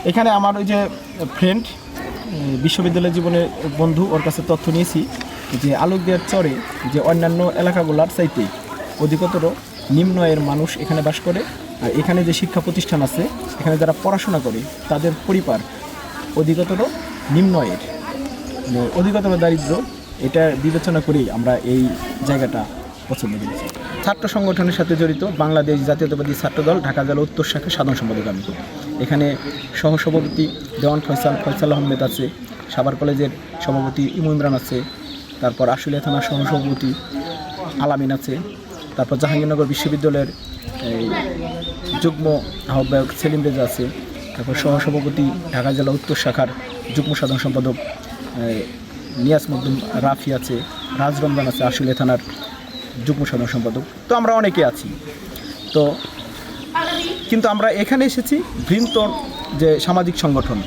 এখানে আমার ওই যে ফ্রেন্ড বিশ্ববিদ্যালয় জীবনের বন্ধু, ওর কাছে তথ্য নিয়েছি যে আলোকদিয়ার চরে যে অন্যান্য এলাকাগুলোর চাইতে অধিকতর নিম্ন আয়ের মানুষ এখানে বাস করে। আর এখানে যে শিক্ষা প্রতিষ্ঠান আছে, এখানে যারা পড়াশোনা করে তাদের পরিবার অধিকতর নিম্ন আয়ের, অধিকতর দারিদ্র। এটা বিবেচনা করেই আমরা এই জায়গাটা পছন্দ করেছি। ছাত্র সংগঠনের সাথে জড়িত বাংলাদেশ জাতীয়তাবাদী ছাত্রদল ঢাকা জেলা উত্তর শাখা সাধারণ সম্পাদক আমি। এখানে সহসভাপতি দেওয়ান ফয়সাল আহমেদ আছে, সাভার কলেজের সভাপতি ইমু ইমরান আছে, তারপর আশুলিয়া থানার সহসভাপতি আলামিন আছে, তারপর জাহাঙ্গীরনগর বিশ্ববিদ্যালয়ের যুগ্ম আহ্বায়ক সেলিম রেজা আছে, তারপর সহসভাপতি ঢাকা জেলা উত্তর শাখার যুগ্ম সাধারণ সম্পাদক নিয়াজ মকদুম রাফি আছে, রাজ রমজান আছে আশুলিয়া থানার যুগ্ম সাধারণ সম্পাদক। তো আমরা অনেকে আছি। তো কিন্তু আমরা এখানে এসেছি বৃন্তন যে সামাজিক সংগঠন,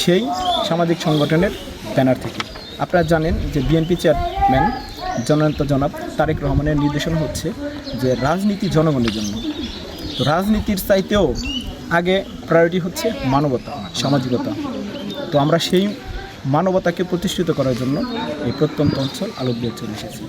সেই সামাজিক সংগঠনের ব্যানার থেকে। আপনারা জানেন যে বিএনপি চেয়ারম্যান জননেতা জনাব তারেক রহমানের নির্দেশনা হচ্ছে যে রাজনীতি জনগণের জন্য। তো রাজনীতির চাইতেও আগে প্রায়োরিটি হচ্ছে মানবতা, সামাজিকতা। তো আমরা সেই মানবতাকে প্রতিষ্ঠিত করার জন্য এই প্রত্যন্ত অঞ্চল আলোকদিয়া চলে এসেছি।